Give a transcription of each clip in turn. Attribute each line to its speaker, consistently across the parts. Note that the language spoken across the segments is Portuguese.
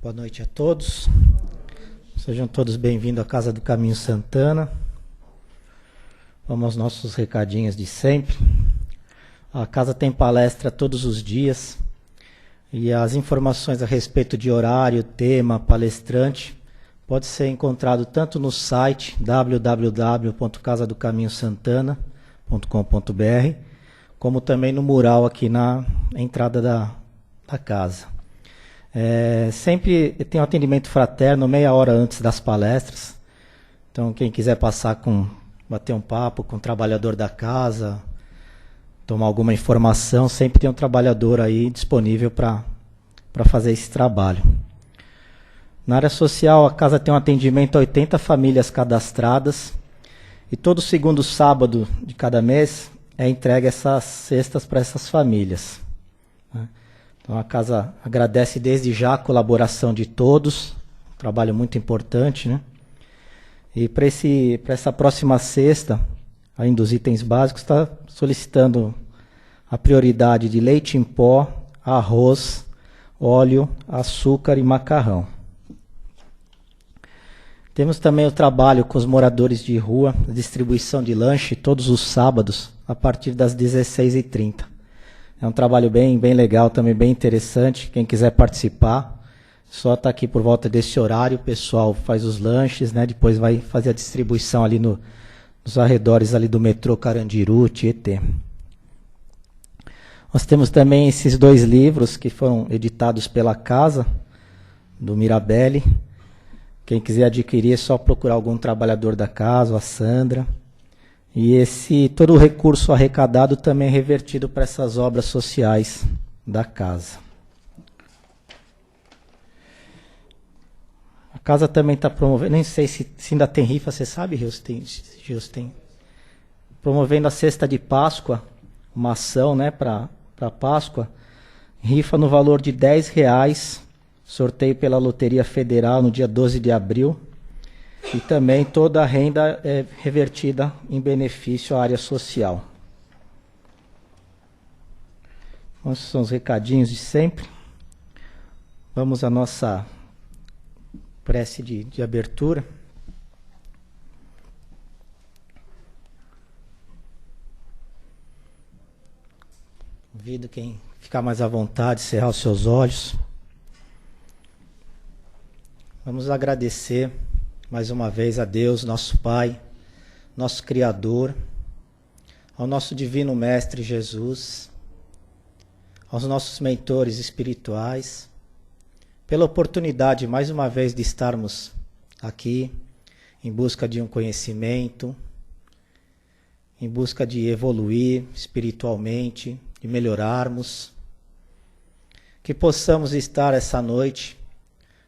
Speaker 1: Boa noite a todos. Sejam todos bem-vindos à Casa do Caminho Santana. Vamos aos nossos recadinhos de sempre. A casa tem palestra todos os dias e as informações a respeito de horário, tema, palestrante pode ser encontrado tanto no site www.casadocaminhosantana.com.br como também no mural aqui na entrada da casa. Sempre tem um atendimento fraterno meia hora antes das palestras. Então quem quiser bater um papo com o trabalhador da casa, tomar alguma informação, sempre tem um trabalhador aí disponível para fazer esse trabalho. Na área social, a casa tem um atendimento a 80 famílias cadastradas e todo segundo sábado de cada mês é entregue essas cestas para essas famílias. Então a casa agradece desde já a colaboração de todos, um trabalho muito importante, né? E para essa próxima sexta, além dos itens básicos, está solicitando a prioridade de leite em pó, arroz, óleo, açúcar e macarrão. Temos também o trabalho com os moradores de rua, a distribuição de lanche todos os sábados, a partir das 16h30. É um trabalho bem legal, também bem interessante. Quem quiser participar, só está aqui por volta desse horário. O pessoal faz os lanches, né? Depois vai fazer a distribuição ali nos arredores ali do metrô Carandiru, Tietê. Nós temos também esses 2 livros que foram editados pela casa, do Mirabelli. Quem quiser adquirir é só procurar algum trabalhador da casa, a Sandra. E todo o recurso arrecadado também é revertido para essas obras sociais da casa. A casa também está promovendo, nem sei se ainda tem rifa, você sabe, Rios? Tem. Promovendo a cesta de Páscoa, uma ação, né, para Páscoa. Rifa no valor de R$10, sorteio pela Loteria Federal no dia 12 de abril. E também toda a renda é revertida em benefício à área social. Esses são os recadinhos de sempre. Vamos à nossa prece de abertura. Convido quem ficar mais à vontade, cerrar os seus olhos. Vamos agradecer mais uma vez a Deus, nosso Pai, nosso Criador, ao nosso Divino Mestre Jesus, aos nossos mentores espirituais, pela oportunidade mais uma vez de estarmos aqui em busca de um conhecimento, em busca de evoluir espiritualmente, de melhorarmos, que possamos estar essa noite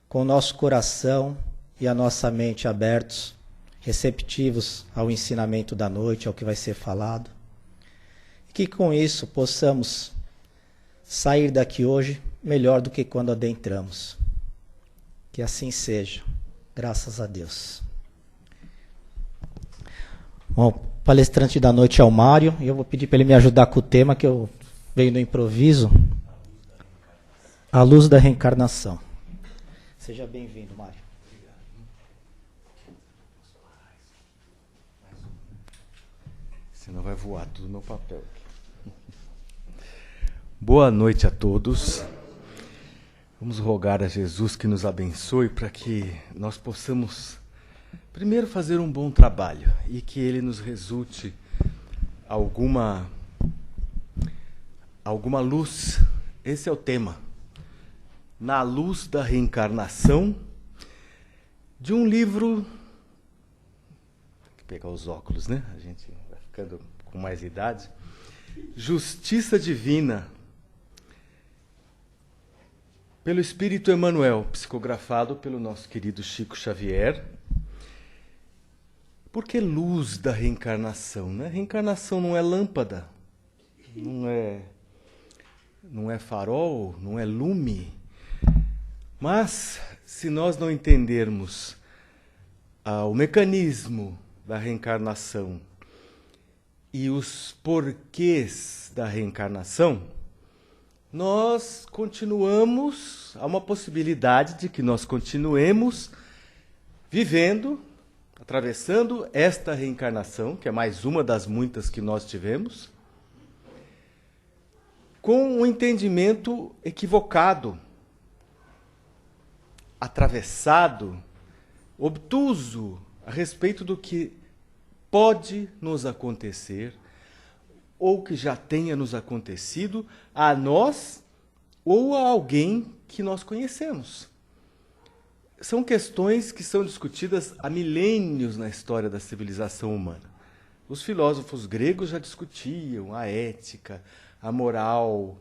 Speaker 1: com o nosso coração e a nossa mente abertos, receptivos ao ensinamento da noite, ao que vai ser falado. E que com isso possamos sair daqui hoje melhor do que quando adentramos. Que assim seja, graças a Deus. Bom, o palestrante da noite é o Mário, e eu vou pedir para ele me ajudar com o tema que eu veio no improviso. A luz da reencarnação. Seja bem-vindo, Mário.
Speaker 2: Senão vai voar tudo no papel. Boa noite a todos. Vamos rogar a Jesus que nos abençoe para que nós possamos primeiro fazer um bom trabalho e que ele nos resulte alguma luz. Esse é o tema. Na luz da reencarnação, de um livro. Tem que pegar os óculos, né? A gente vai ficando com mais idade. Justiça Divina, pelo Espírito Emmanuel, psicografado pelo nosso querido Chico Xavier. Por que luz da reencarnação, né? Reencarnação não é lâmpada, não é farol, não é lume. Mas, se nós não entendermos o mecanismo da reencarnação e os porquês da reencarnação, nós continuamos, há uma possibilidade de que nós continuemos vivendo, atravessando esta reencarnação, que é mais uma das muitas que nós tivemos, com um entendimento equivocado, atravessado, obtuso a respeito do que pode nos acontecer ou que já tenha nos acontecido a nós ou a alguém que nós conhecemos. São questões que são discutidas há milênios na história da civilização humana. Os filósofos gregos já discutiam a ética, a moral,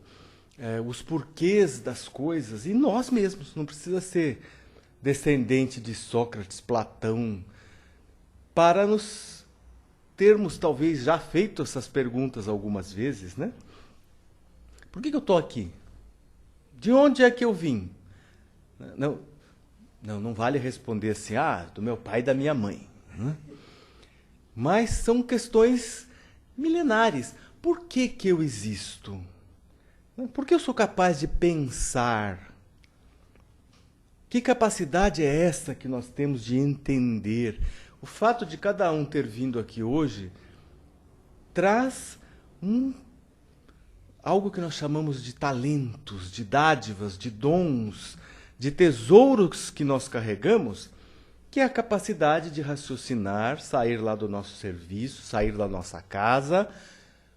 Speaker 2: os porquês das coisas, e nós mesmos, não precisa ser descendente de Sócrates, Platão, para nos termos talvez já feito essas perguntas algumas vezes, né? Por que eu estou aqui? De onde é que eu vim? Não vale responder assim, do meu pai e da minha mãe. Né? Mas são questões milenares. Por que eu existo? Por que eu sou capaz de pensar? Que capacidade é essa que nós temos de entender? O fato de cada um ter vindo aqui hoje traz algo que nós chamamos de talentos, de dádivas, de dons, de tesouros que nós carregamos, que é a capacidade de raciocinar, sair lá do nosso serviço, sair da nossa casa,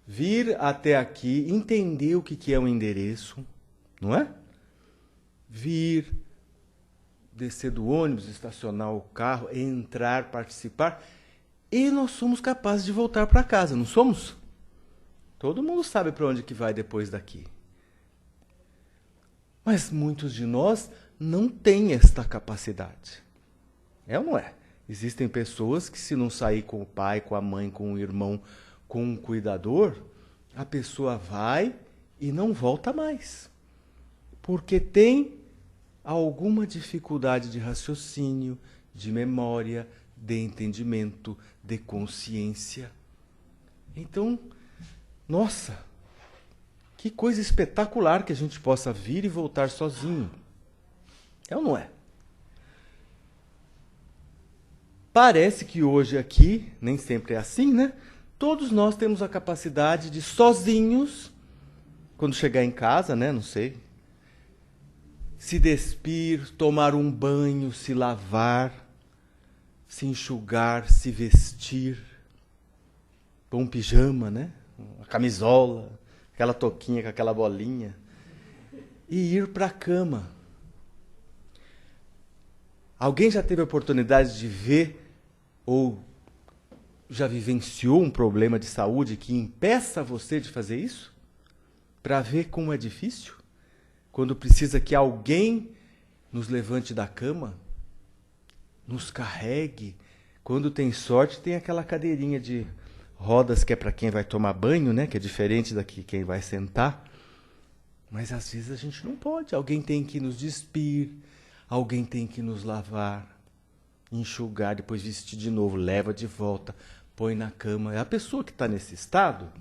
Speaker 2: vir até aqui, entender o que é um endereço, não é? Vir, descer do ônibus, estacionar o carro, entrar, participar, e nós somos capazes de voltar para casa, não somos? Todo mundo sabe para onde que vai depois daqui. Mas muitos de nós não têm esta capacidade. É ou não é? Existem pessoas que, se não sair com o pai, com a mãe, com o irmão, com um cuidador, a pessoa vai e não volta mais. Porque tem alguma dificuldade de raciocínio, de memória, de entendimento, de consciência. Então, nossa, que coisa espetacular que a gente possa vir e voltar sozinho. É ou não é? Parece que hoje aqui, nem sempre é assim, né? Todos nós temos a capacidade de, sozinhos, quando chegar em casa, né? Não sei, se despir, tomar um banho, se lavar, se enxugar, se vestir, pôr um pijama, né? Uma camisola, aquela touquinha com aquela bolinha, e ir para a cama. Alguém já teve a oportunidade de ver ou já vivenciou um problema de saúde que impeça você de fazer isso? Para ver como é difícil? Quando precisa que alguém nos levante da cama, nos carregue. Quando tem sorte, tem aquela cadeirinha de rodas que é para quem vai tomar banho, né? Que é diferente daqui quem vai sentar. Mas às vezes a gente não pode. Alguém tem que nos despir, alguém tem que nos lavar, enxugar, depois vestir de novo, leva de volta, põe na cama. A pessoa que está nesse estado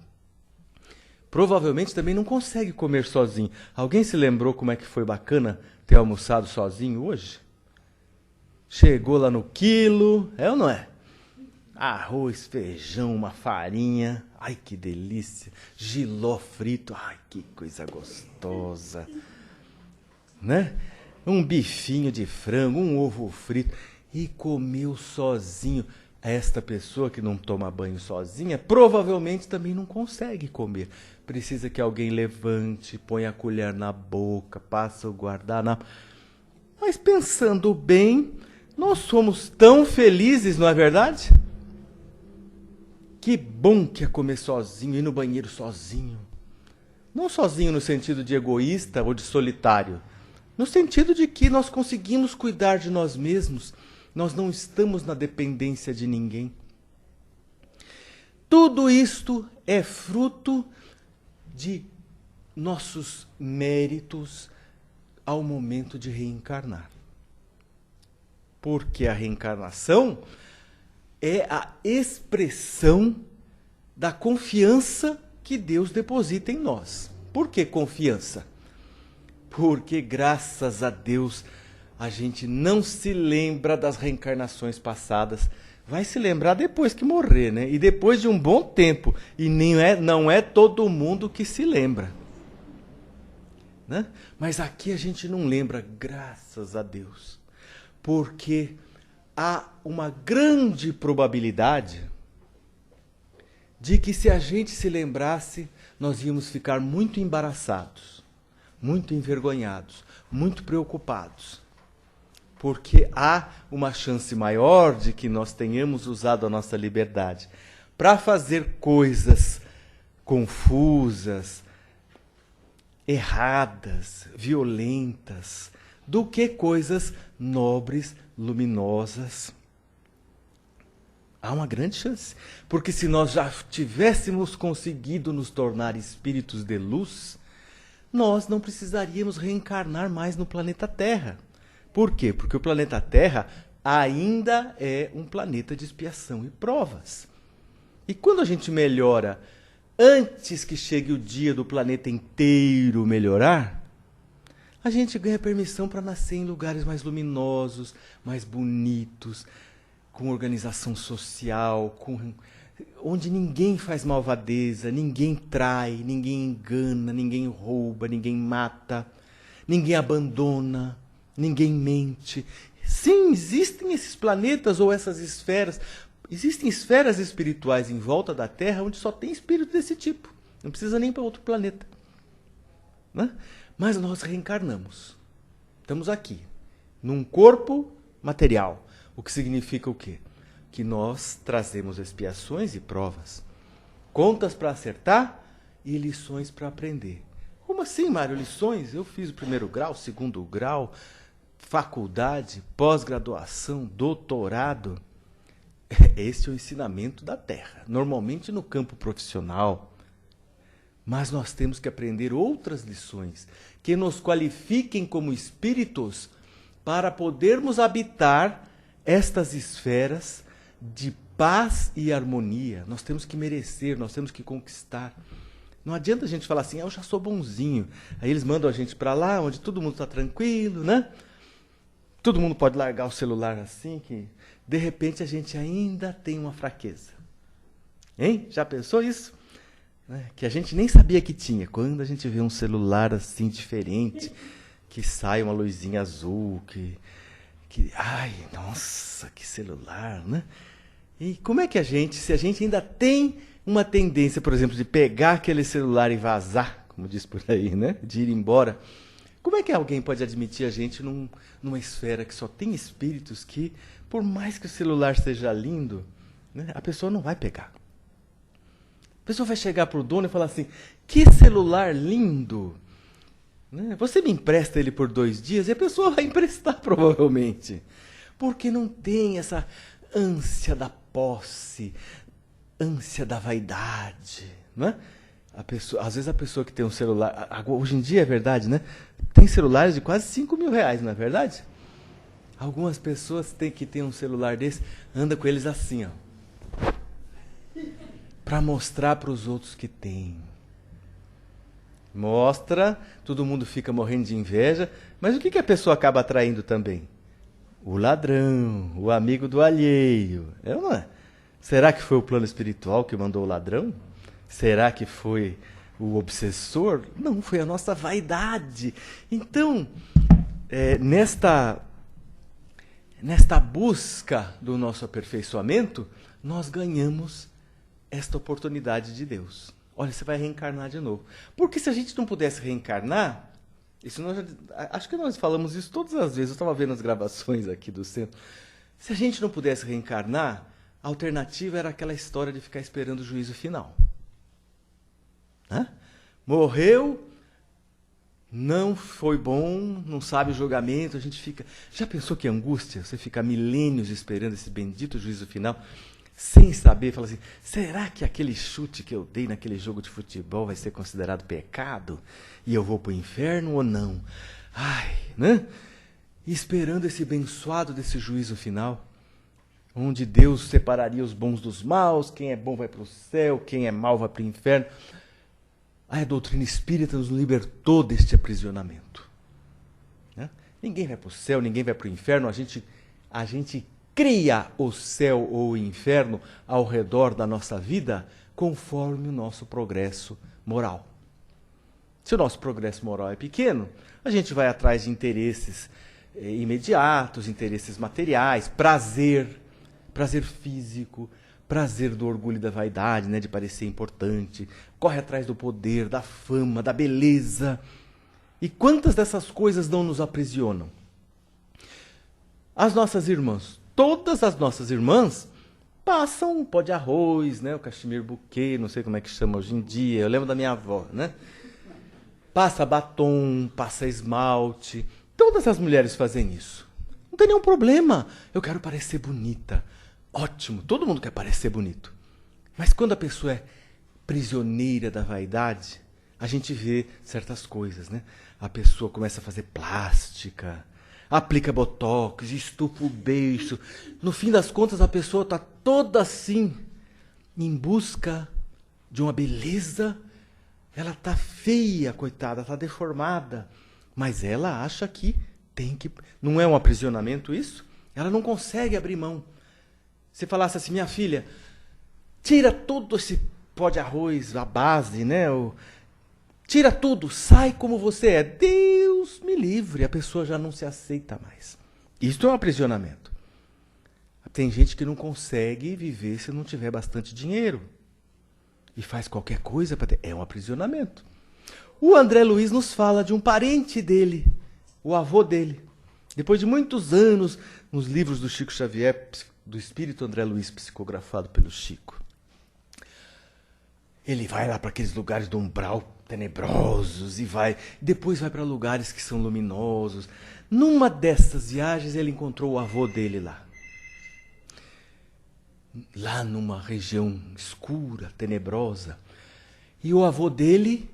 Speaker 2: provavelmente também não consegue comer sozinho. Alguém se lembrou como é que foi bacana ter almoçado sozinho hoje? Chegou lá no quilo, é ou não é? Arroz, feijão, uma farinha, ai que delícia, jiló frito, ai que coisa gostosa, né? Um bifinho de frango, um ovo frito, e comeu sozinho. Esta pessoa que não toma banho sozinha, provavelmente também não consegue comer. Precisa que alguém levante, ponha a colher na boca, passe o guardanapo. Mas pensando bem, nós somos tão felizes, não é verdade? Que bom que é comer sozinho, ir no banheiro sozinho. Não sozinho no sentido de egoísta ou de solitário. No sentido de que nós conseguimos cuidar de nós mesmos. Nós não estamos na dependência de ninguém. Tudo isto é fruto de nossos méritos ao momento de reencarnar. Porque a reencarnação é a expressão da confiança que Deus deposita em nós. Por que confiança? Porque, graças a Deus, a gente não se lembra das reencarnações passadas. Vai se lembrar depois que morrer, né? E depois de um bom tempo. E não é todo mundo que se lembra, né? Mas aqui a gente não lembra, graças a Deus. Porque há uma grande probabilidade de que, se a gente se lembrasse, nós íamos ficar muito embaraçados, muito envergonhados, muito preocupados. Porque há uma chance maior de que nós tenhamos usado a nossa liberdade para fazer coisas confusas, erradas, violentas, do que coisas nobres, luminosas. Há uma grande chance. Porque se nós já tivéssemos conseguido nos tornar espíritos de luz, nós não precisaríamos reencarnar mais no planeta Terra. Por quê? Porque o planeta Terra ainda é um planeta de expiação e provas. E quando a gente melhora antes que chegue o dia do planeta inteiro melhorar, a gente ganha permissão para nascer em lugares mais luminosos, mais bonitos, com organização social, onde ninguém faz malvadeza, ninguém trai, ninguém engana, ninguém rouba, ninguém mata, ninguém abandona, ninguém mente. Sim, existem esses planetas ou essas esferas. Existem esferas espirituais em volta da Terra onde só tem espírito desse tipo. Não precisa nem para outro planeta, né? Mas nós reencarnamos. Estamos aqui, num corpo material. O que significa o quê? Que nós trazemos expiações e provas, contas para acertar e lições para aprender. Como assim, Mário? Lições? Eu fiz o 1º grau, 2º grau, faculdade, pós-graduação, doutorado. Esse é o ensinamento da Terra, normalmente no campo profissional. Mas nós temos que aprender outras lições que nos qualifiquem como espíritos para podermos habitar estas esferas de paz e harmonia. Nós temos que merecer, nós temos que conquistar. Não adianta a gente falar assim, eu já sou bonzinho. Aí eles mandam a gente para lá, onde todo mundo está tranquilo, né? Todo mundo pode largar o celular assim, que de repente a gente ainda tem uma fraqueza. Hein? Já pensou isso? Que a gente nem sabia que tinha. Quando a gente vê um celular assim diferente, que sai uma luzinha azul, ai, nossa, que celular, né? E como é que se a gente ainda tem uma tendência, por exemplo, de pegar aquele celular e vazar, como diz por aí, né? De ir embora, como é que alguém pode admitir a gente numa esfera que só tem espíritos que, por mais que o celular seja lindo, né, a pessoa não vai pegar. A pessoa vai chegar para o dono e falar assim, que celular lindo! Você me empresta ele por 2 dias? E a pessoa vai emprestar, provavelmente. Porque não tem essa ânsia da posse, ânsia da vaidade. Né? Às vezes a pessoa que tem um celular... Hoje em dia é verdade, né? Tem celulares de quase 5 mil reais, não é verdade? Algumas pessoas têm que ter um celular desse, anda com eles assim, ó, para mostrar para os outros que tem. Mostra, todo mundo fica morrendo de inveja, mas o que a pessoa acaba atraindo também? O ladrão, o amigo do alheio. É ou não é? Será que foi o plano espiritual que mandou o ladrão? Será que foi o obsessor? Não, foi a nossa vaidade. Então, nesta busca do nosso aperfeiçoamento, nós ganhamos esta oportunidade de Deus. Olha, você vai reencarnar de novo. Porque se a gente não pudesse reencarnar, acho que nós falamos isso todas as vezes, eu estava vendo as gravações aqui do centro. Se a gente não pudesse reencarnar, a alternativa era aquela história de ficar esperando o juízo final. Morreu, não foi bom, não sabe o julgamento, a gente fica... Já pensou que angústia? Você ficar milênios esperando esse bendito juízo final, sem saber, fala assim, será que aquele chute que eu dei naquele jogo de futebol vai ser considerado pecado? E eu vou para o inferno ou não? Ai, né? E esperando esse abençoado desse juízo final, onde Deus separaria os bons dos maus, quem é bom vai para o céu, quem é mau vai para o inferno. A doutrina espírita nos libertou deste aprisionamento. Ninguém vai para o céu, ninguém vai para o inferno. A gente cria o céu ou o inferno ao redor da nossa vida conforme o nosso progresso moral. Se o nosso progresso moral é pequeno, a gente vai atrás de interesses imediatos, interesses materiais, prazer físico, prazer do orgulho e da vaidade, né, de parecer importante, corre atrás do poder, da fama, da beleza. E quantas dessas coisas não nos aprisionam? As nossas irmãs, todas as nossas irmãs, passam um pó de arroz, né, o cachemir buquê, não sei como é que chama hoje em dia, eu lembro da minha avó, né? Passa batom, passa esmalte, todas as mulheres fazem isso. Não tem nenhum problema, eu quero parecer bonita. Ótimo, todo mundo quer parecer bonito. Mas quando a pessoa é prisioneira da vaidade, a gente vê certas coisas, né? A pessoa começa a fazer plástica, aplica botox, estufa o beiço. No fim das contas, a pessoa está toda assim, em busca de uma beleza. Ela está feia, coitada, está deformada. Mas ela acha que tem que... Não é um aprisionamento isso? Ela não consegue abrir mão. Se falasse assim, minha filha, tira todo esse pó de arroz, a base, né? Tira tudo, sai como você é. Deus me livre, a pessoa já não se aceita mais. Isso é um aprisionamento. Tem gente que não consegue viver se não tiver bastante dinheiro. E faz qualquer coisa para ter... É um aprisionamento. O André Luiz nos fala de um parente dele, o avô dele. Depois de muitos anos, nos livros do Chico Xavier, do Espírito André Luiz, psicografado pelo Chico. Ele vai lá para aqueles lugares do umbral tenebrosos e depois vai para lugares que são luminosos. Numa dessas viagens ele encontrou o avô dele lá numa região escura, tenebrosa. E o avô dele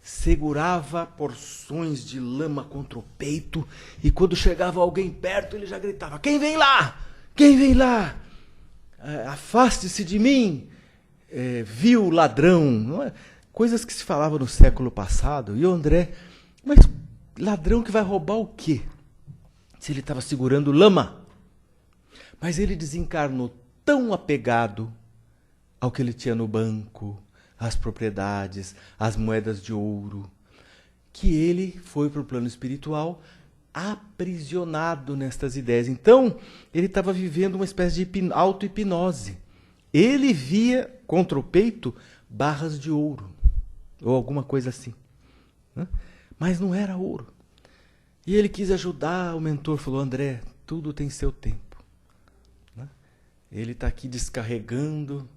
Speaker 2: segurava porções de lama contra o peito e quando chegava alguém perto ele já gritava: quem vem lá? Quem vem lá? Afaste-se de mim, vil ladrão. Não é? Coisas que se falavam no século passado. E o André, mas ladrão que vai roubar o quê? Se ele estava segurando lama. Mas ele desencarnou tão apegado ao que ele tinha no banco, às propriedades, às moedas de ouro, que ele foi para o plano espiritual aprisionado nestas ideias. Então, ele estava vivendo uma espécie de auto-hipnose. Ele via contra o peito barras de ouro, ou alguma coisa assim. Né? Mas não era ouro. E ele quis ajudar, o mentor falou: André, tudo tem seu tempo. Né? Ele está aqui descarregando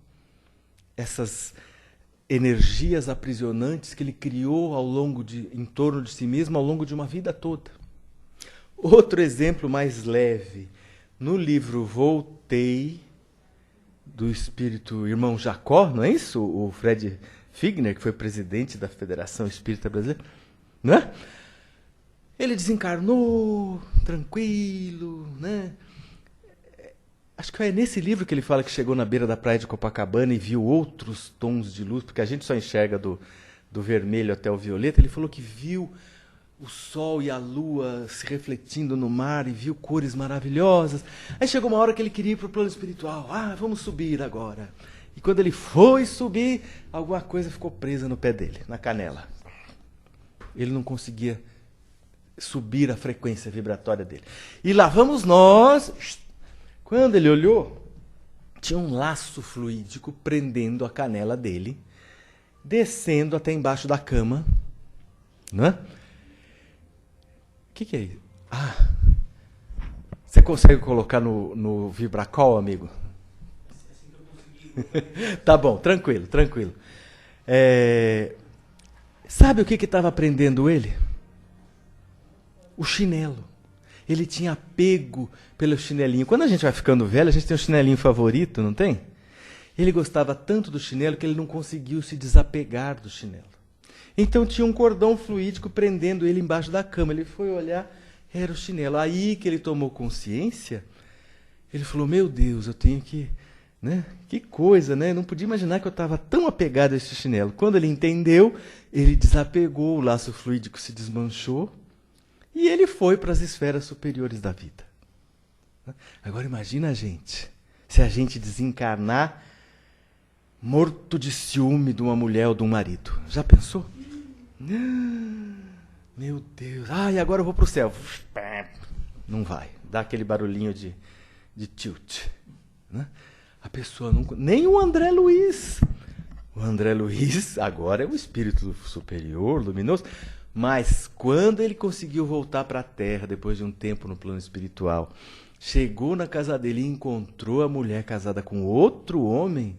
Speaker 2: essas energias aprisionantes que ele criou em torno de si mesmo ao longo de uma vida toda. Outro exemplo mais leve, no livro Voltei, do espírito irmão Jacó, não é isso? O Fred Figner, que foi presidente da Federação Espírita Brasileira, não é? Ele desencarnou, tranquilo, né? Acho que é nesse livro que ele fala que chegou na beira da praia de Copacabana e viu outros tons de luz, porque a gente só enxerga do vermelho até o violeta. Ele falou que viu o sol e a lua se refletindo no mar e viu cores maravilhosas. Aí chegou uma hora que ele queria ir para o plano espiritual. Vamos subir agora. E quando ele foi subir, alguma coisa ficou presa no pé dele, na canela. Ele não conseguia subir a frequência vibratória dele. E lá vamos nós. Quando ele olhou, tinha um laço fluídico prendendo a canela dele, descendo até embaixo da cama. Né? O que é isso? Você consegue colocar no Vibracol, amigo? Tá bom, tranquilo. Sabe o que estava prendendo ele? O chinelo. Ele tinha apego pelo chinelinho. Quando a gente vai ficando velho, a gente tem um chinelinho favorito, não tem? Ele gostava tanto do chinelo que ele não conseguiu se desapegar do chinelo. Então tinha um cordão fluídico prendendo ele embaixo da cama. Ele foi olhar, era o chinelo. Aí que ele tomou consciência, ele falou: meu Deus, eu tenho que... Né? Que coisa, né? Eu não podia imaginar que eu estava tão apegado a esse chinelo. Quando ele entendeu, ele desapegou, o laço fluídico se desmanchou E ele foi para as esferas superiores da vida. Agora imagina a gente, se a gente desencarnar morto de ciúme de uma mulher ou de um marido. Já pensou? Meu Deus. E agora eu vou para o céu. Não vai. Dá aquele barulhinho de tilt. Né? A pessoa nunca... Nem o André Luiz. O André Luiz agora é um espírito superior, luminoso. Mas quando ele conseguiu voltar para a Terra, depois de um tempo no plano espiritual, chegou na casa dele e encontrou a mulher casada com outro homem,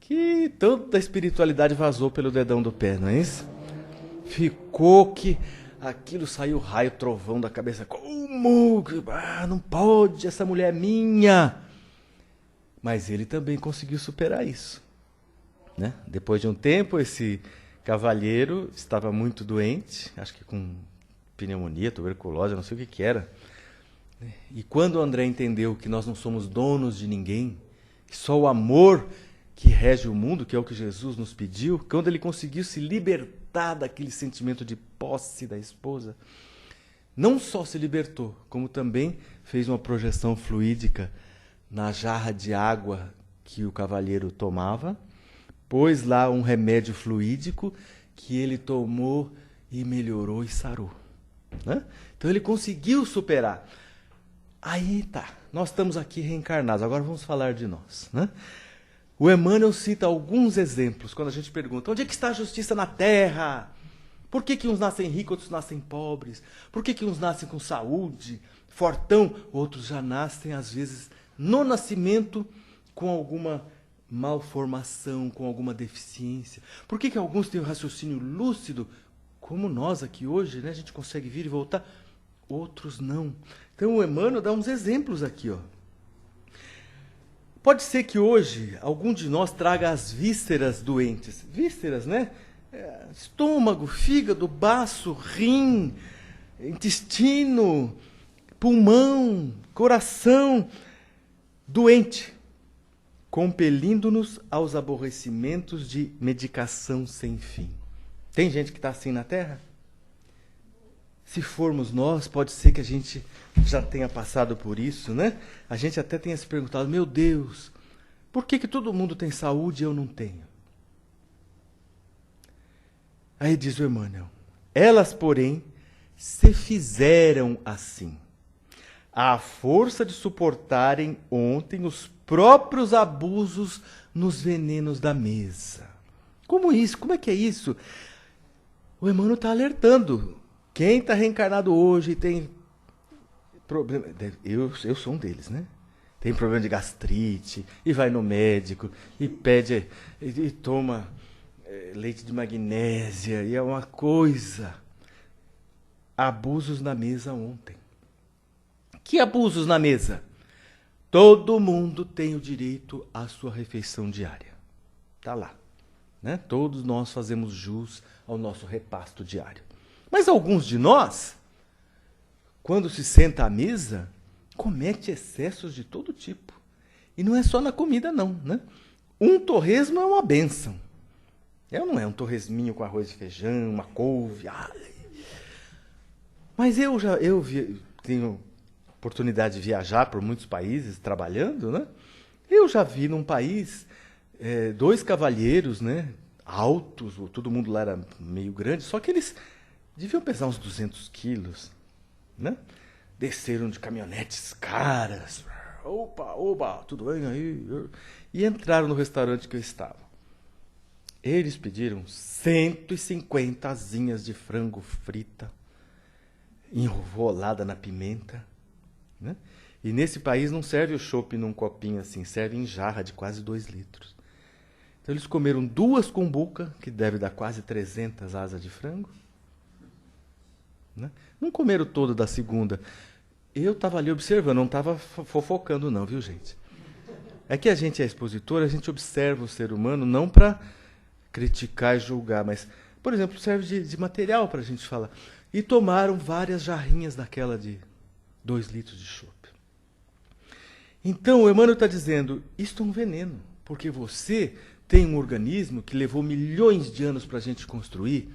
Speaker 2: que toda a espiritualidade vazou pelo dedão do pé, não é isso? Ficou que aquilo saiu raio, trovão da cabeça. Como? Não pode, essa mulher é minha. Mas ele também conseguiu superar isso. Né? Depois de um tempo, esse cavalheiro estava muito doente, acho que com pneumonia, tuberculose, não sei o que era. E quando o André entendeu que nós não somos donos de ninguém, que só o amor que rege o mundo, que é o que Jesus nos pediu, quando ele conseguiu se libertar daquele sentimento de posse da esposa, não só se libertou, como também fez uma projeção fluídica na jarra de água que o cavalheiro tomava, pôs lá um remédio fluídico que ele tomou e melhorou e sarou. Né? Então ele conseguiu superar. Aí tá, nós estamos aqui reencarnados, agora vamos falar de nós. Né? O Emmanuel cita alguns exemplos, quando a gente pergunta, onde é que está a justiça na Terra? Por que uns nascem ricos, outros nascem pobres? Por que uns nascem com saúde, fortão, outros já nascem, às vezes, no nascimento, com alguma malformação, com alguma deficiência? Por que alguns têm o raciocínio lúcido, como nós aqui hoje, né? A gente consegue vir e voltar, outros não. Então o Emmanuel dá uns exemplos aqui. Pode ser que hoje algum de nós traga as vísceras doentes. Vísceras, né? Estômago, fígado, baço, rim, intestino, pulmão, coração doente, compelindo-nos aos aborrecimentos de medicação sem fim. Tem gente que está assim na Terra? Se formos nós, pode ser que a gente já tenha passado por isso, né? A gente até tenha se perguntado, meu Deus, por que todo mundo tem saúde e eu não tenho? Aí diz o Emmanuel, elas, porém, se fizeram assim, à força de suportarem ontem os próprios abusos nos venenos da mesa. Como isso? Como é que é isso? O Emmanuel está alertando. Quem está reencarnado hoje e tem problema... Eu sou um deles, né? Tem problema de gastrite, e vai no médico, e pede, e toma leite de magnésia, e é uma coisa. Abusos na mesa ontem. Que abusos na mesa? Todo mundo tem o direito à sua refeição diária. Está lá. Né? Todos nós fazemos jus ao nosso repasto diário. Mas alguns de nós, quando se senta à mesa, comete excessos de todo tipo. E não é só na comida, não. Né? Um torresmo é uma bênção. Não é um torresminho com arroz e feijão, uma couve. Mas tenho oportunidade de viajar por muitos países trabalhando, né? Eu já vi num país 2 cavalheiros, né? Altos, todo mundo lá era meio grande, só que eles deviam pesar uns 200 quilos, né? Desceram de caminhonetes caras, opa, tudo bem aí? E entraram no restaurante que eu estava. Eles pediram 150 asinhas de frango frita, enrolada na pimenta, né? E nesse país não serve o chopp num copinho assim, serve em jarra de quase 2 litros. Então eles comeram 2 cumbuca, que deve dar quase 300 asas de frango. Né? Não comeram todo da segunda. Eu estava ali observando, não estava fofocando não, viu gente? É que a gente é expositor, a gente observa o ser humano não para criticar e julgar, mas, por exemplo, serve de material para a gente falar. E tomaram várias jarrinhas daquela de 2 litros de chopp. Então, o Emmanuel está dizendo, isto é um veneno, porque você tem um organismo que levou milhões de anos para a gente construir,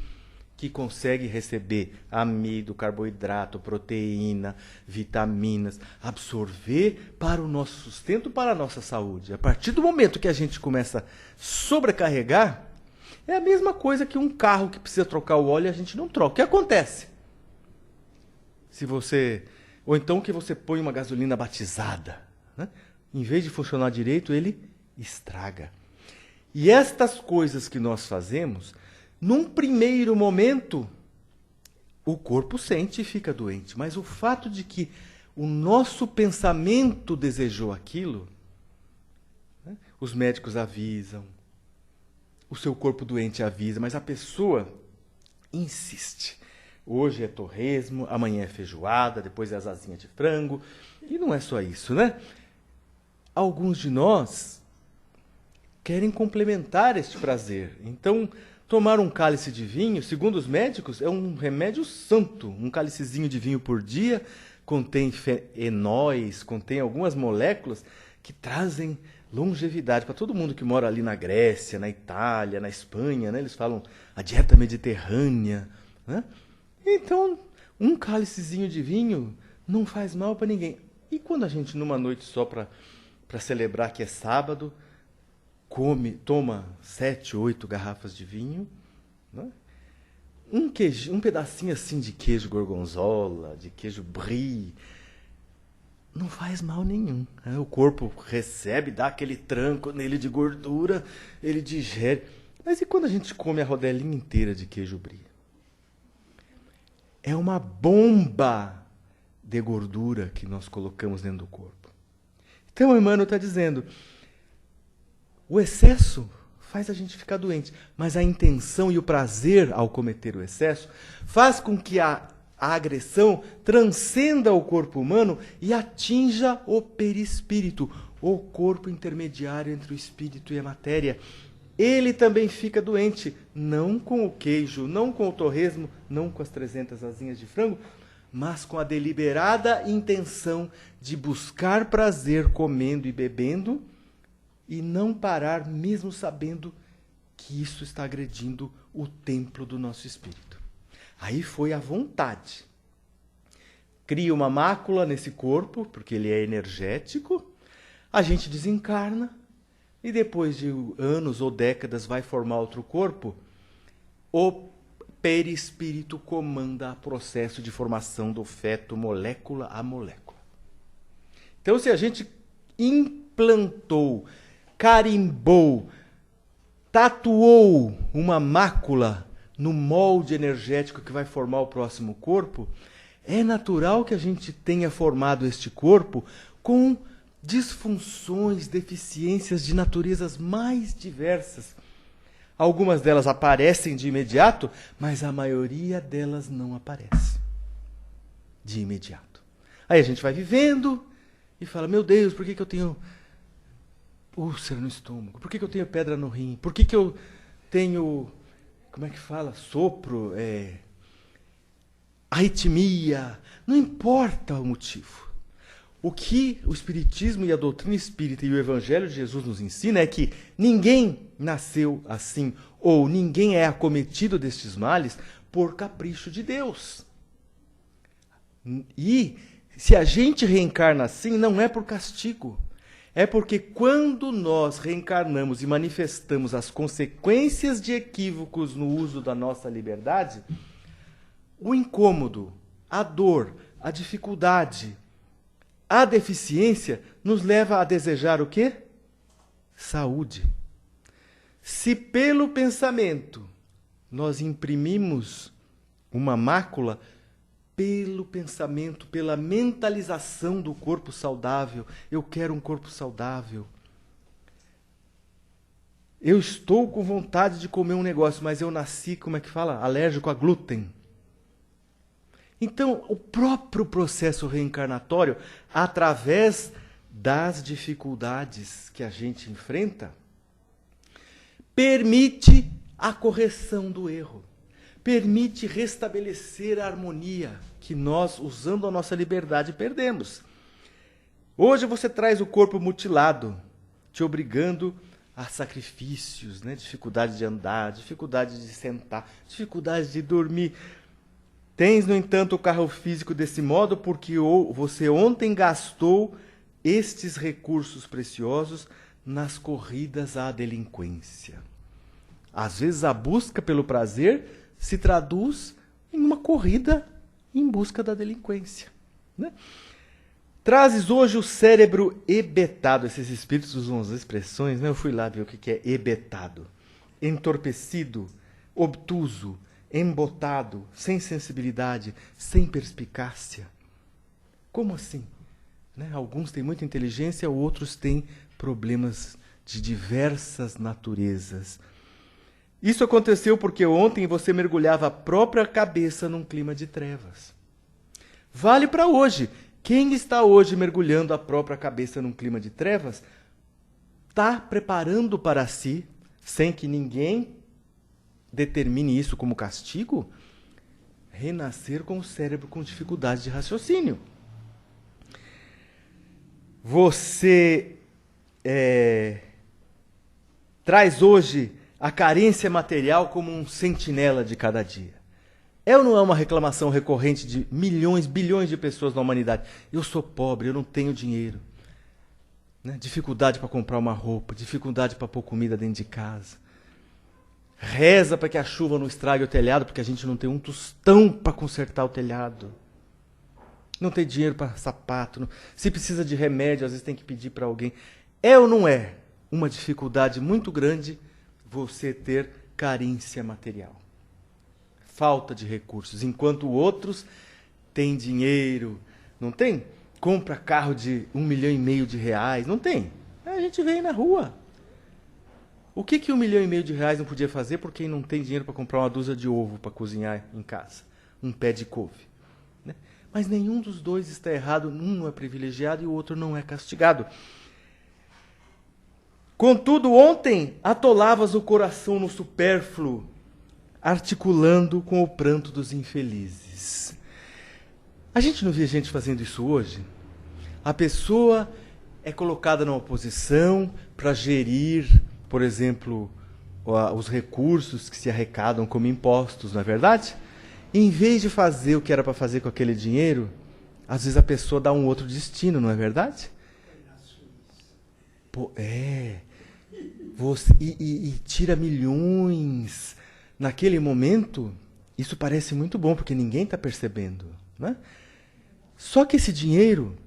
Speaker 2: que consegue receber amido, carboidrato, proteína, vitaminas, absorver para o nosso sustento, para a nossa saúde. A partir do momento que a gente começa a sobrecarregar, é a mesma coisa que um carro que precisa trocar o óleo e a gente não troca. O que acontece? Ou então que você põe uma gasolina batizada, né? Em vez de funcionar direito, ele estraga. E estas coisas que nós fazemos, num primeiro momento, o corpo sente e fica doente. Mas o fato de que o nosso pensamento desejou aquilo, né? Os médicos avisam, o seu corpo doente avisa, mas a pessoa insiste. Hoje é torresmo, amanhã é feijoada, depois é as asinhas de frango. E não é só isso, né? Alguns de nós querem complementar este prazer. Então, tomar um cálice de vinho, segundo os médicos, é um remédio santo. Um cálicezinho de vinho por dia contém enóis, contém algumas moléculas que trazem longevidade. Para todo mundo que mora ali na Grécia, na Itália, na Espanha, né? Eles falam a dieta mediterrânea, né? Então, um cálicezinho de vinho não faz mal para ninguém. E quando a gente, numa noite só para celebrar que é sábado, toma 7, 8 garrafas de vinho, né? Um pedacinho assim de queijo gorgonzola, de queijo brie, não faz mal nenhum, né? O corpo recebe, dá aquele tranco nele de gordura, ele digere. Mas e quando a gente come a rodelinha inteira de queijo brie? É uma bomba de gordura que nós colocamos dentro do corpo. Então, Emmanuel está dizendo, o excesso faz a gente ficar doente, mas a intenção e o prazer ao cometer o excesso faz com que a agressão transcenda o corpo humano e atinja o perispírito, o corpo intermediário entre o espírito e a matéria. Ele também fica doente, não com o queijo, não com o torresmo, não com as 300 asinhas de frango, mas com a deliberada intenção de buscar prazer comendo e bebendo e não parar mesmo sabendo que isso está agredindo o templo do nosso espírito. Aí foi a vontade. Cria uma mácula nesse corpo, porque ele é energético, a gente desencarna, e depois de anos ou décadas vai formar outro corpo, o perispírito comanda o processo de formação do feto molécula a molécula. Então, se a gente implantou, carimbou, tatuou uma mácula no molde energético que vai formar o próximo corpo, é natural que a gente tenha formado este corpo com disfunções, deficiências de naturezas mais diversas. Algumas delas aparecem de imediato, mas a maioria delas não aparece de imediato. Aí a gente vai vivendo e fala, meu Deus, por que eu tenho úlcera no estômago? Por que eu tenho pedra no rim? Por que eu tenho, como é que fala? Sopro, arritmia. Não importa o motivo. O que o Espiritismo e a doutrina espírita e o Evangelho de Jesus nos ensina é que ninguém nasceu assim, ou ninguém é acometido destes males por capricho de Deus. E se a gente reencarna assim, não é por castigo. É porque quando nós reencarnamos e manifestamos as consequências de equívocos no uso da nossa liberdade, o incômodo, a dor, a dificuldade, a deficiência nos leva a desejar o quê? Saúde. Se pelo pensamento nós imprimimos uma mácula, pelo pensamento, pela mentalização do corpo saudável, eu quero um corpo saudável. Eu estou com vontade de comer um negócio, mas eu nasci, como é que fala? Alérgico a glúten. Então, o próprio processo reencarnatório, através das dificuldades que a gente enfrenta, permite a correção do erro, permite restabelecer a harmonia que nós, usando a nossa liberdade, perdemos. Hoje você traz o corpo mutilado, te obrigando a sacrifícios, né? Dificuldade de andar, dificuldade de sentar, dificuldade de dormir. Tens, no entanto, o carro físico desse modo porque você ontem gastou estes recursos preciosos nas corridas à delinquência. Às vezes a busca pelo prazer se traduz em uma corrida em busca da delinquência, né? Trazes hoje o cérebro hebetado. Esses espíritos usam as expressões, né? Eu fui lá ver o que é hebetado. Entorpecido, obtuso, embotado, sem sensibilidade, sem perspicácia. Como assim? Né? Alguns têm muita inteligência, outros têm problemas de diversas naturezas. Isso aconteceu porque ontem você mergulhava a própria cabeça num clima de trevas. Vale para hoje. Quem está hoje mergulhando a própria cabeça num clima de trevas, está preparando para si, sem que ninguém determine isso como castigo, renascer com o cérebro com dificuldade de raciocínio. Você traz hoje a carência material como um sentinela de cada dia. É ou não é uma reclamação recorrente de milhões, bilhões de pessoas na humanidade? Eu sou pobre, eu não tenho dinheiro. Né? Dificuldade para comprar uma roupa, dificuldade para pôr comida dentro de casa. Reza para que a chuva não estrague o telhado, porque a gente não tem um tostão para consertar o telhado. Não tem dinheiro para sapato. Não... Se precisa de remédio, às vezes tem que pedir para alguém. É ou não é uma dificuldade muito grande você ter carência material? Falta de recursos, enquanto outros têm dinheiro, não tem? Compra carro de R$1,5 milhão, não tem? A gente vê aí na rua. O que R$1,5 milhão não podia fazer por quem não tem dinheiro para comprar uma dúzia de ovo para cozinhar em casa? Um pé de couve. Né? Mas nenhum dos dois está errado, um não é privilegiado e o outro não é castigado. Contudo, ontem atolavas o coração no supérfluo, articulando com o pranto dos infelizes. A gente não vê gente fazendo isso hoje? A pessoa é colocada numa posição para gerir, por exemplo, os recursos que se arrecadam como impostos, não é verdade? Em vez de fazer o que era para fazer com aquele dinheiro, às vezes a pessoa dá um outro destino, não é verdade? Pô, e tira milhões. Naquele momento, isso parece muito bom, porque ninguém está percebendo. Né? Só que esse dinheiro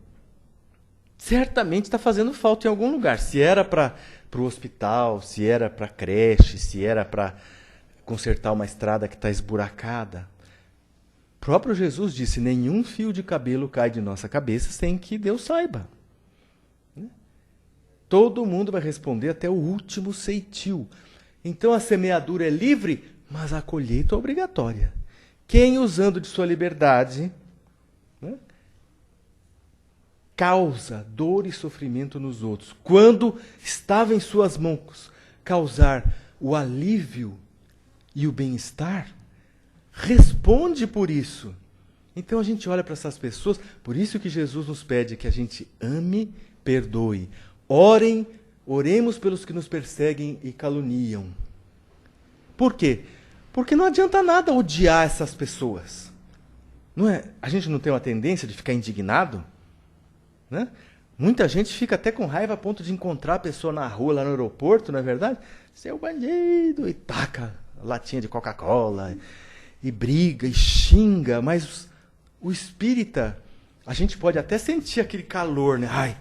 Speaker 2: certamente está fazendo falta em algum lugar. Se era para o hospital, se era para a creche, se era para consertar uma estrada que está esburacada. O próprio Jesus disse, nenhum fio de cabelo cai de nossa cabeça sem que Deus saiba. Né? Todo mundo vai responder até o último ceitil. Então a semeadura é livre, mas a colheita é obrigatória. Quem, usando de sua liberdade, né, causa dor e sofrimento nos outros, quando estava em suas mãos causar o alívio e o bem-estar, responde por isso. Então a gente olha para essas pessoas, por isso que Jesus nos pede que a gente ame, perdoe. Oremos pelos que nos perseguem e caluniam. Por quê? Porque não adianta nada odiar essas pessoas. Não é? A gente não tem uma tendência de ficar indignado? Né? Muita gente fica até com raiva a ponto de encontrar a pessoa na rua, lá no aeroporto, não é verdade? Seu bandido! E taca latinha de Coca-Cola, e briga, e xinga. Mas o espírita, a gente pode até sentir aquele calor, né? Ai,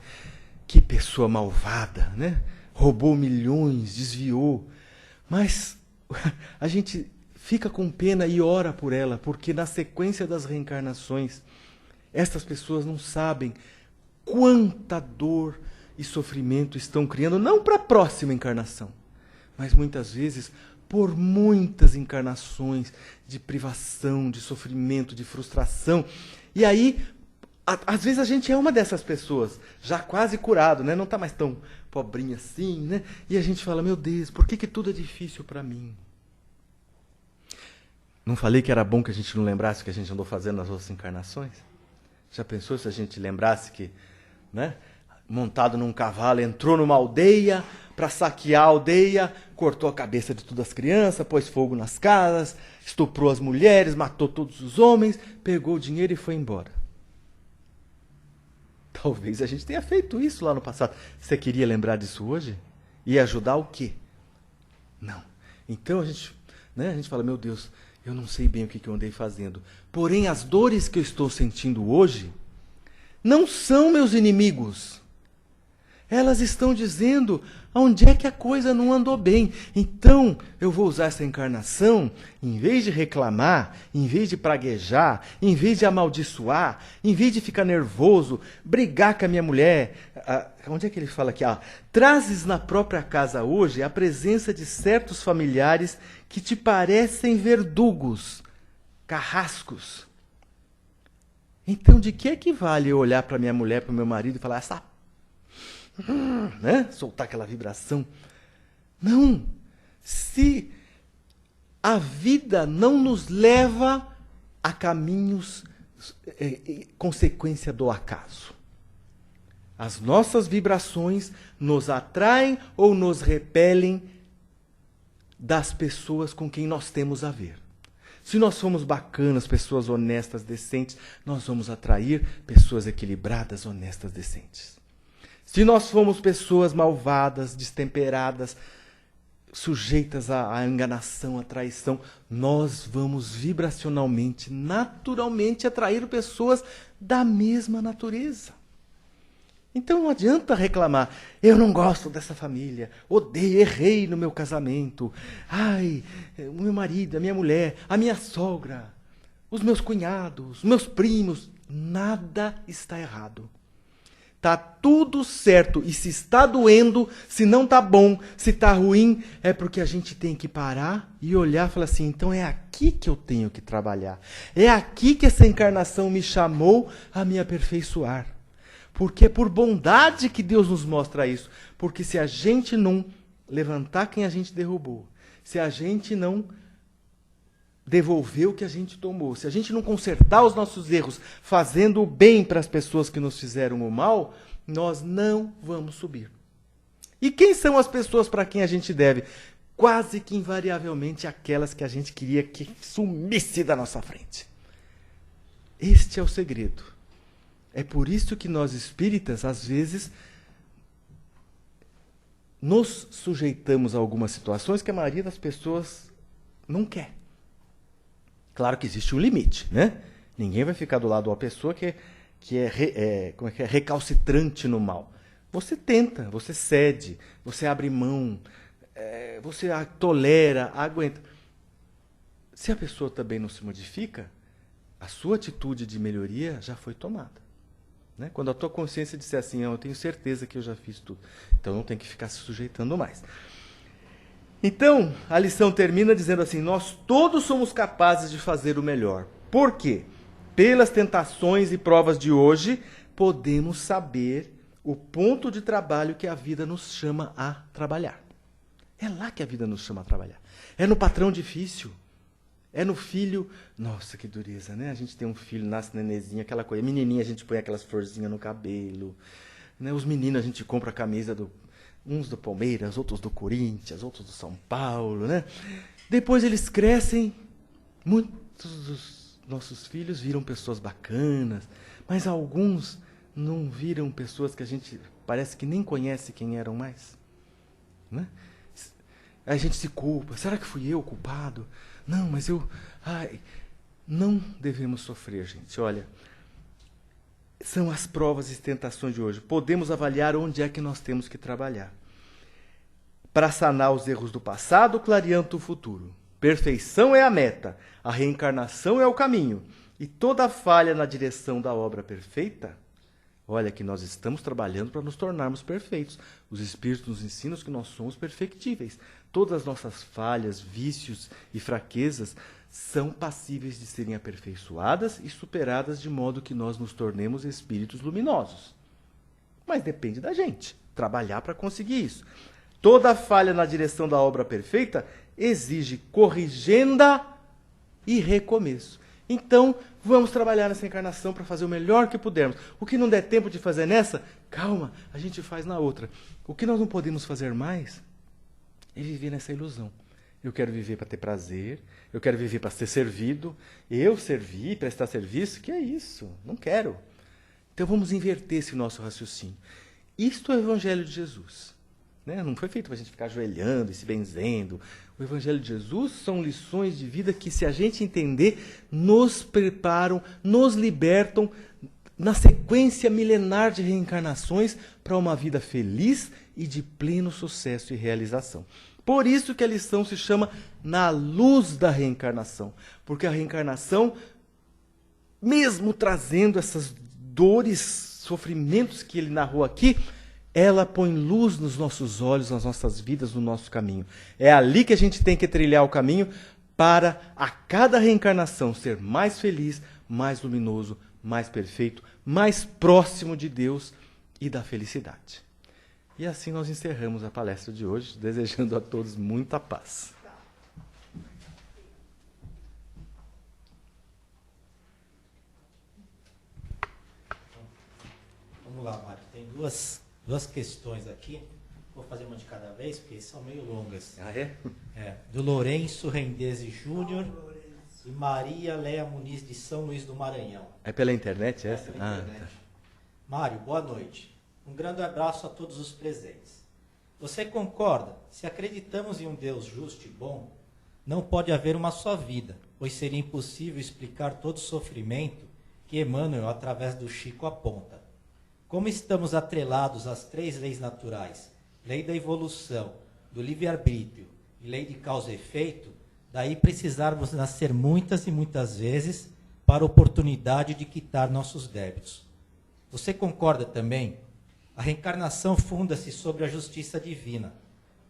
Speaker 2: que pessoa malvada, né? Roubou milhões, desviou. Mas a gente fica com pena e ora por ela, porque na sequência das reencarnações, estas pessoas não sabem quanta dor e sofrimento estão criando, não para a próxima encarnação, mas muitas vezes por muitas encarnações de privação, de sofrimento, de frustração. E aí, às vezes a gente é uma dessas pessoas, já quase curado, né? Não está mais tão pobrinha assim, né? E a gente fala, meu Deus, por que tudo é difícil para mim? Não falei que era bom que a gente não lembrasse o que a gente andou fazendo nas outras encarnações? Já pensou se a gente lembrasse que, né, montado num cavalo, entrou numa aldeia, para saquear a aldeia, cortou a cabeça de todas as crianças, pôs fogo nas casas, estuprou as mulheres, matou todos os homens, pegou o dinheiro e foi embora. Talvez a gente tenha feito isso lá no passado. Você queria lembrar disso hoje? E ajudar o quê? Não. Então a gente fala, meu Deus, eu não sei bem o que eu andei fazendo. Porém, as dores que eu estou sentindo hoje não são meus inimigos. Elas estão dizendo onde é que a coisa não andou bem. Então, eu vou usar essa encarnação, em vez de reclamar, em vez de praguejar, em vez de amaldiçoar, em vez de ficar nervoso, brigar com a minha mulher. Onde é que ele fala aqui? Trazes na própria casa hoje a presença de certos familiares que te parecem verdugos, carrascos. Então, de que vale eu olhar para minha mulher, para o meu marido e falar, soltar aquela vibração? Não. Se a vida não nos leva a caminhos consequência do acaso. As nossas vibrações nos atraem ou nos repelem das pessoas com quem nós temos a ver. Se nós somos bacanas, pessoas honestas, decentes, nós vamos atrair pessoas equilibradas, honestas, decentes. Se nós formos pessoas malvadas, destemperadas, sujeitas à enganação, à traição, nós vamos vibracionalmente, naturalmente atrair pessoas da mesma natureza. Então não adianta reclamar, eu não gosto dessa família, odeio, errei no meu casamento, o meu marido, a minha mulher, a minha sogra, os meus cunhados, os meus primos, nada está errado. Está tudo certo, e se está doendo, se não está bom, se está ruim, é porque a gente tem que parar e olhar e falar assim, então é aqui que eu tenho que trabalhar, é aqui que essa encarnação me chamou a me aperfeiçoar. Porque é por bondade que Deus nos mostra isso. Porque se a gente não levantar quem a gente derrubou, se a gente não devolver o que a gente tomou, se a gente não consertar os nossos erros, fazendo o bem para as pessoas que nos fizeram o mal, nós não vamos subir. E quem são as pessoas para quem a gente deve? Quase que invariavelmente aquelas que a gente queria que sumisse da nossa frente. Este é o segredo. É por isso que nós espíritas, às vezes, nos sujeitamos a algumas situações que a maioria das pessoas não quer. Claro que existe um limite, né? Ninguém vai ficar do lado de uma pessoa que é recalcitrante no mal. Você tenta, você cede, você abre mão, você tolera, aguenta. Se a pessoa também não se modifica, a sua atitude de melhoria já foi tomada. Né? Quando a tua consciência disser assim, eu tenho certeza que eu já fiz tudo, então não tem que ficar se sujeitando mais. Então, a lição termina dizendo assim, nós todos somos capazes de fazer o melhor. Por quê? Pelas tentações e provas de hoje, podemos saber o ponto de trabalho que a vida nos chama a trabalhar. É lá que a vida nos chama a trabalhar. É no patrão difícil. É no filho, nossa, que dureza, né? A gente tem um filho, nasce nenenzinho, aquela coisa. Menininha, a gente põe aquelas florzinhas no cabelo. Né? Os meninos, a gente compra a camisa, uns do Palmeiras, outros do Corinthians, outros do São Paulo, né? Depois eles crescem, muitos dos nossos filhos viram pessoas bacanas, mas alguns não viram pessoas que a gente parece que nem conhece quem eram mais. Né? A gente se culpa, será que fui eu o culpado? Não, mas não devemos sofrer, gente. Olha, são as provas e tentações de hoje. Podemos avaliar onde é que nós temos que trabalhar. Para sanar os erros do passado, clareando o futuro. Perfeição é a meta, a reencarnação é o caminho. E toda falha na direção da obra perfeita, olha que nós estamos trabalhando para nos tornarmos perfeitos. Os Espíritos nos ensinam que nós somos perfectíveis. Todas as nossas falhas, vícios e fraquezas são passíveis de serem aperfeiçoadas e superadas de modo que nós nos tornemos espíritos luminosos. Mas depende da gente trabalhar para conseguir isso. Toda falha na direção da obra perfeita exige corrigenda e recomeço. Então, vamos trabalhar nessa encarnação para fazer o melhor que pudermos. O que não der tempo de fazer nessa, calma, a gente faz na outra. O que nós não podemos fazer mais é viver nessa ilusão. Eu quero viver para ter prazer, eu quero viver para ser servido, eu servir, prestar serviço, que é isso? Não quero. Então vamos inverter esse nosso raciocínio. Isto é o Evangelho de Jesus. Né? Não foi feito para a gente ficar ajoelhando e se benzendo. O Evangelho de Jesus são lições de vida que, se a gente entender, nos preparam, nos libertam na sequência milenar de reencarnações para uma vida feliz e de pleno sucesso e realização. Por isso que a lição se chama Na Luz da Reencarnação. Porque a reencarnação, mesmo trazendo essas dores, sofrimentos que ele narrou aqui, ela põe luz nos nossos olhos, nas nossas vidas, no nosso caminho. É ali que a gente tem que trilhar o caminho para, a cada reencarnação, ser mais feliz, mais luminoso, mais perfeito, mais próximo de Deus e da felicidade. E assim nós encerramos a palestra de hoje, desejando a todos muita paz.
Speaker 1: Vamos lá, Mário. Tem duas questões aqui. Vou fazer uma de cada vez, porque são meio longas.
Speaker 2: Ah, é?
Speaker 1: Do Lourenço Rendese Júnior e Maria Léa Muniz de São Luís do Maranhão.
Speaker 2: É pela internet essa?
Speaker 1: Pela internet.
Speaker 2: Tá.
Speaker 1: Mário, boa noite. Um grande abraço a todos os presentes. Você concorda? Se acreditamos em um Deus justo e bom, não pode haver uma só vida, pois seria impossível explicar todo o sofrimento que Emmanuel, através do Chico, aponta. Como estamos atrelados às 3 leis naturais, lei da evolução, do livre-arbítrio e lei de causa e efeito, daí precisarmos nascer muitas e muitas vezes para a oportunidade de quitar nossos débitos. Você concorda também? A reencarnação funda-se sobre a justiça divina,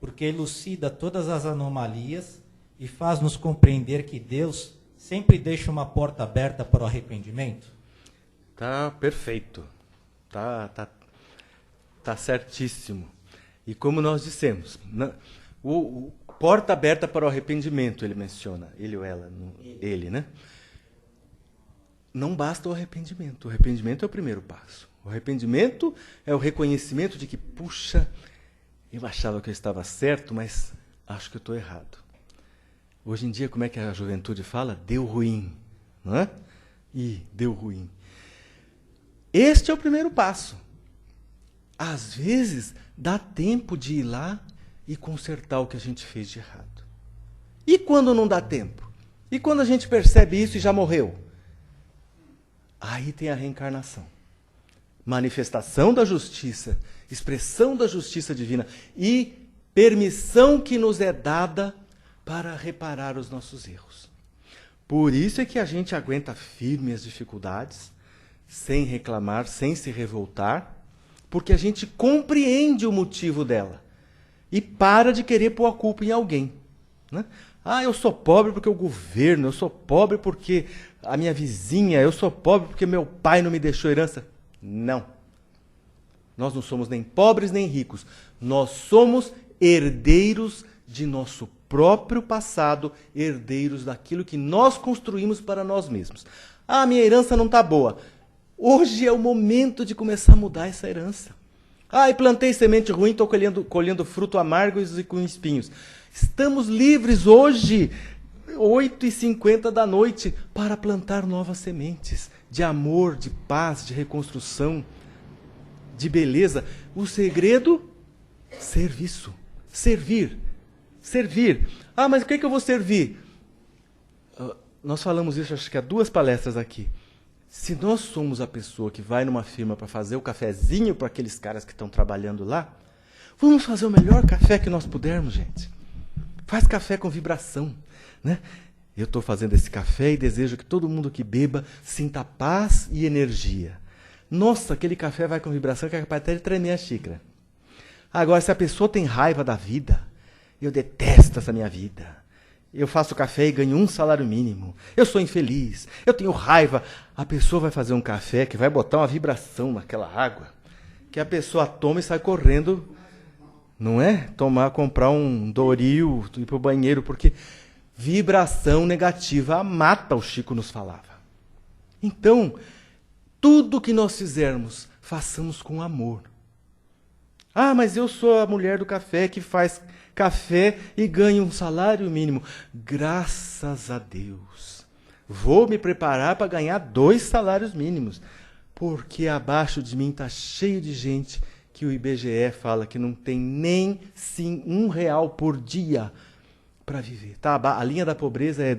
Speaker 1: porque elucida todas as anomalias e faz-nos compreender que Deus sempre deixa uma porta aberta para o arrependimento?
Speaker 2: Tá perfeito. Tá certíssimo. E como nós dissemos, o porta aberta para o arrependimento, ele menciona, ele ou ela, ele, né? Não basta o arrependimento é o primeiro passo. O arrependimento é o reconhecimento de que, puxa, eu achava que eu estava certo, mas acho que eu estou errado. Hoje em dia, como é que a juventude fala? Deu ruim, não é? Deu ruim. Este é o primeiro passo. Às vezes, dá tempo de ir lá e consertar o que a gente fez de errado. E quando não dá tempo? E quando a gente percebe isso e já morreu? Aí tem a reencarnação. Manifestação da justiça, expressão da justiça divina e permissão que nos é dada para reparar os nossos erros. Por isso é que a gente aguenta firme as dificuldades, sem reclamar, sem se revoltar, porque a gente compreende o motivo dela e para de querer pôr a culpa em alguém. Né? Eu sou pobre porque o governo, eu sou pobre porque a minha vizinha, eu sou pobre porque meu pai não me deixou herança. Não. Nós não somos nem pobres nem ricos. Nós somos herdeiros de nosso próprio passado, herdeiros daquilo que nós construímos para nós mesmos. Minha herança não está boa. Hoje é o momento de começar a mudar essa herança. E plantei semente ruim, estou colhendo fruto amargos e com espinhos. Estamos livres hoje, 8h50 da noite, para plantar novas sementes de amor, de paz, de reconstrução, de beleza. O segredo? Serviço. Servir. Mas o que eu vou servir? Nós falamos isso, acho que há 2 palestras aqui. Se nós somos a pessoa que vai numa firma para fazer o cafezinho para aqueles caras que estão trabalhando lá, vamos fazer o melhor café que nós pudermos, gente. Faz café com vibração, né? Eu estou fazendo esse café e desejo que todo mundo que beba sinta paz e energia. Nossa, aquele café vai com vibração que é capaz até de tremer a xícara. Agora, se a pessoa tem raiva da vida, eu detesto essa minha vida. Eu faço café e ganho 1 salário mínimo. Eu sou infeliz, eu tenho raiva. A pessoa vai fazer um café que vai botar uma vibração naquela água, que a pessoa toma e sai correndo, não é? Comprar um Doril, ir para o banheiro, porque Vibração negativa mata, o Chico nos falava. Então, tudo que nós fizermos, façamos com amor. Ah, mas eu sou a mulher do café que faz café e ganha um salário mínimo. Graças a Deus. Vou me preparar para ganhar 2 salários mínimos. Porque abaixo de mim está cheio de gente que o IBGE fala que não tem nem sim R$1 por dia para viver. Tá, a linha da pobreza é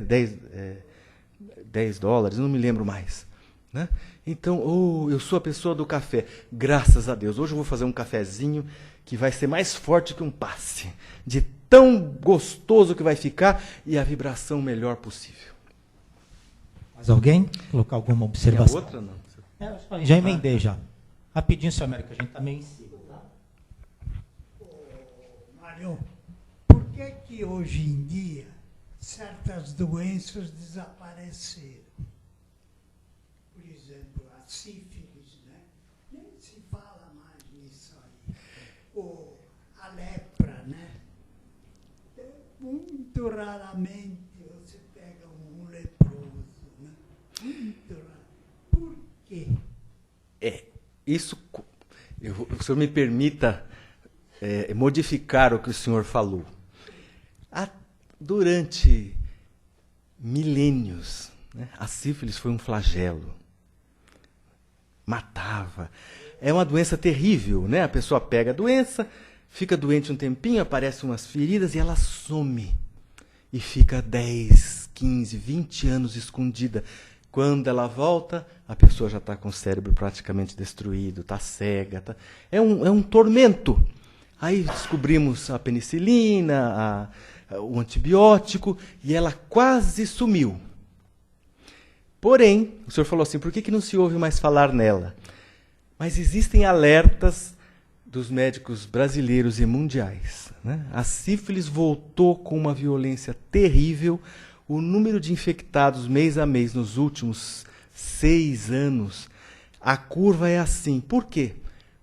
Speaker 2: 10 dólares, não me lembro mais. Né? Então, eu sou a pessoa do café. Graças a Deus. Hoje eu vou fazer um cafezinho que vai ser mais forte que um passe. De tão gostoso que vai ficar e a vibração melhor possível.
Speaker 3: Mais alguém? Colocar alguma observação?
Speaker 2: E a outra, não?
Speaker 3: Já emendei já. Rapidinho, senhor Américo, a gente está meio em cima. Tá?
Speaker 4: Mário, por que hoje em dia certas doenças desapareceram? Por exemplo, a sífilis, né? Nem se fala mais nisso aí. Ou a lepra, né? Muito raramente você pega um leproso, né? Muito raramente. Por quê?
Speaker 2: Isso, o senhor me permita modificar o que o senhor falou. Durante milênios, né, a sífilis foi um flagelo. Matava. É uma doença terrível, né? A pessoa pega a doença, fica doente um tempinho, aparecem umas feridas e ela some. E fica 10, 15, 20 anos escondida. Quando ela volta, a pessoa já está com o cérebro praticamente destruído, está cega. É um tormento. Aí descobrimos a penicilina, o antibiótico, e ela quase sumiu. Porém, o senhor falou assim, por que não se ouve mais falar nela? Mas existem alertas dos médicos brasileiros e mundiais. Né? A sífilis voltou com uma violência terrível. O número de infectados mês a mês nos últimos 6 anos, a curva é assim. Por quê?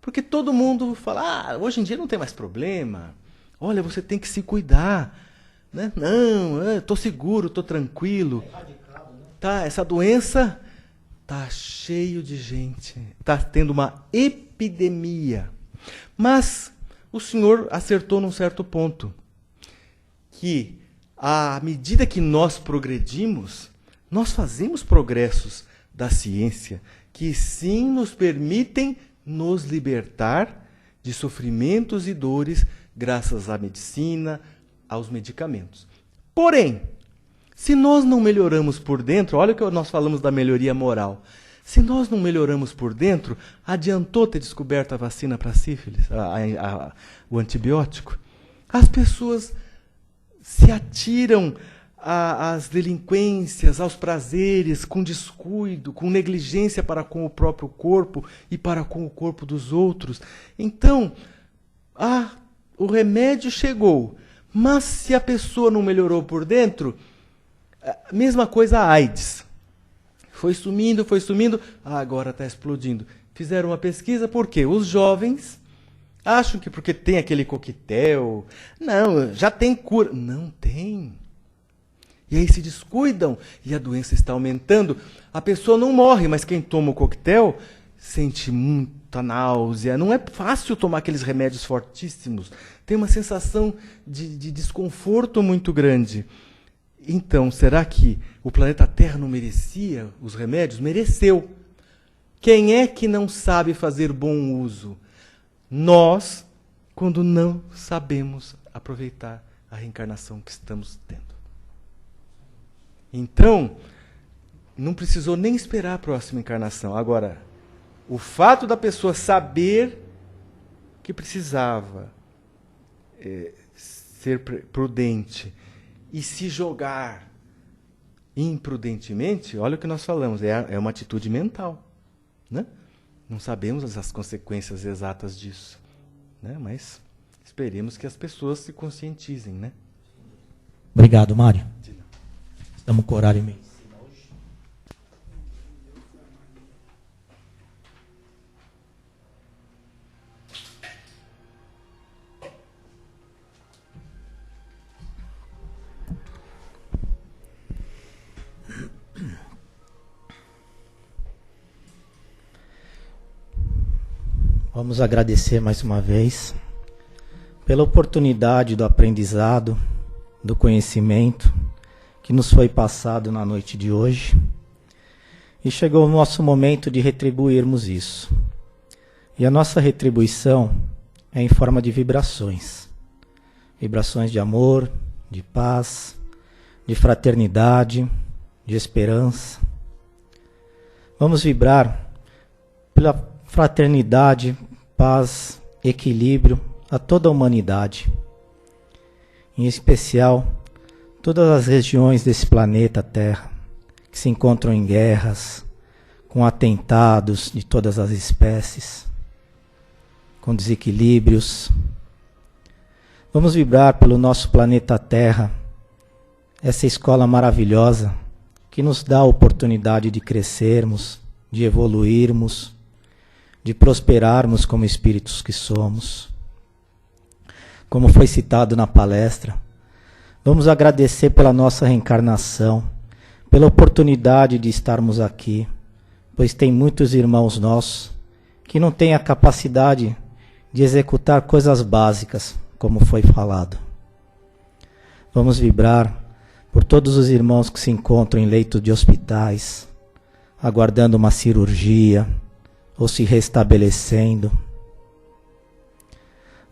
Speaker 2: Porque todo mundo fala, hoje em dia não tem mais problema. Olha, você tem que se cuidar. Né? Não, estou seguro, estou tranquilo. Tá, essa doença está cheio de gente. Está tendo uma epidemia. Mas o senhor acertou num certo ponto. Que à medida que nós progredimos, nós fazemos progressos da ciência que sim nos permitem nos libertar de sofrimentos e dores graças à medicina, aos medicamentos. Porém, se nós não melhoramos por dentro, olha o que nós falamos da melhoria moral. Se nós não melhoramos por dentro, adiantou ter descoberto a vacina para a sífilis, o antibiótico? As pessoas se atiram às delinquências, aos prazeres, com descuido, com negligência para com o próprio corpo e para com o corpo dos outros. Então, o remédio chegou, mas se a pessoa não melhorou por dentro, mesma coisa a AIDS. Foi sumindo, agora está explodindo. Fizeram uma pesquisa, por quê? Os jovens acham que porque tem aquele coquetel, não, já tem cura. Não tem. E aí se descuidam e a doença está aumentando. A pessoa não morre, mas quem toma o coquetel sente muita náusea. Não é fácil tomar aqueles remédios fortíssimos. Tem uma sensação de desconforto muito grande. Então, será que o planeta Terra não merecia os remédios? Mereceu. Quem é que não sabe fazer bom uso? Nós, quando não sabemos aproveitar a reencarnação que estamos tendo. Então, não precisou nem esperar a próxima encarnação. Agora, o fato da pessoa saber que precisava ser prudente e se jogar imprudentemente, olha o que nós falamos, é uma atitude mental. Né? Não sabemos as consequências exatas disso. Né? Mas esperemos que as pessoas se conscientizem. Né?
Speaker 3: Obrigado, Mário. Estamos com o horário meio em cima hoje.
Speaker 1: Vamos agradecer mais uma vez pela oportunidade do aprendizado, do conhecimento que nos foi passado na noite de hoje. E chegou o nosso momento de retribuirmos isso. E a nossa retribuição é em forma de vibrações. Vibrações de amor, de paz, de fraternidade, de esperança. Vamos vibrar pela fraternidade, paz, equilíbrio a toda a humanidade. Em especial, todas as regiões desse planeta Terra que se encontram em guerras, com atentados de todas as espécies, com desequilíbrios. Vamos vibrar pelo nosso planeta Terra, essa escola maravilhosa que nos dá a oportunidade de crescermos, de evoluirmos, de prosperarmos como espíritos que somos. Como foi citado na palestra, vamos agradecer pela nossa reencarnação, pela oportunidade de estarmos aqui, pois tem muitos irmãos nossos que não têm a capacidade de executar coisas básicas, como foi falado. Vamos vibrar por todos os irmãos que se encontram em leitos de hospitais, aguardando uma cirurgia, ou se restabelecendo.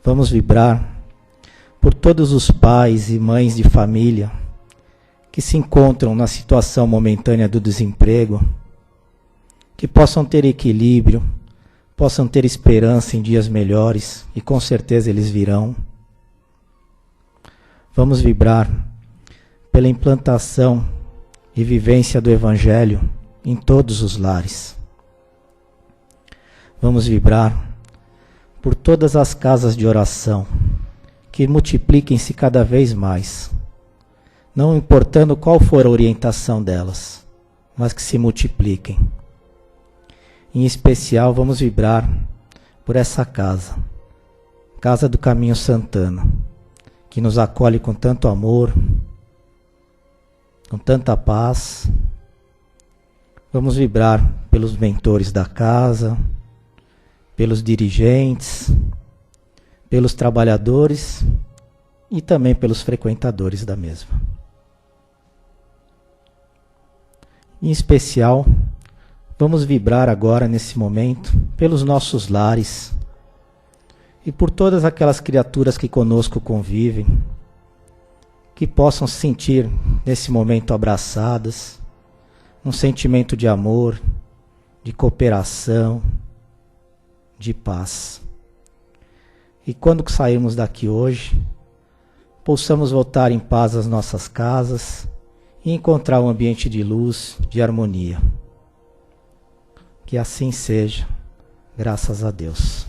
Speaker 1: Vamos vibrar por todos os pais e mães de família que se encontram na situação momentânea do desemprego, que possam ter equilíbrio, possam ter esperança em dias melhores, e com certeza eles virão. Vamos vibrar pela implantação e vivência do Evangelho em todos os lares. Vamos vibrar por todas as casas de oração, que multipliquem-se cada vez mais, não importando qual for a orientação delas, mas que se multipliquem. Em especial, vamos vibrar por essa casa, Casa do Caminho Santana, que nos acolhe com tanto amor, com tanta paz. Vamos vibrar pelos mentores da casa, pelos dirigentes, pelos trabalhadores e também pelos frequentadores da mesma. Em especial, vamos vibrar agora, nesse momento, pelos nossos lares e por todas aquelas criaturas que conosco convivem, que possam se sentir, nesse momento, abraçadas, um sentimento de amor, de cooperação, de paz. E quando sairmos daqui hoje, possamos voltar em paz às nossas casas e encontrar um ambiente de luz, de harmonia. Que assim seja, graças a Deus.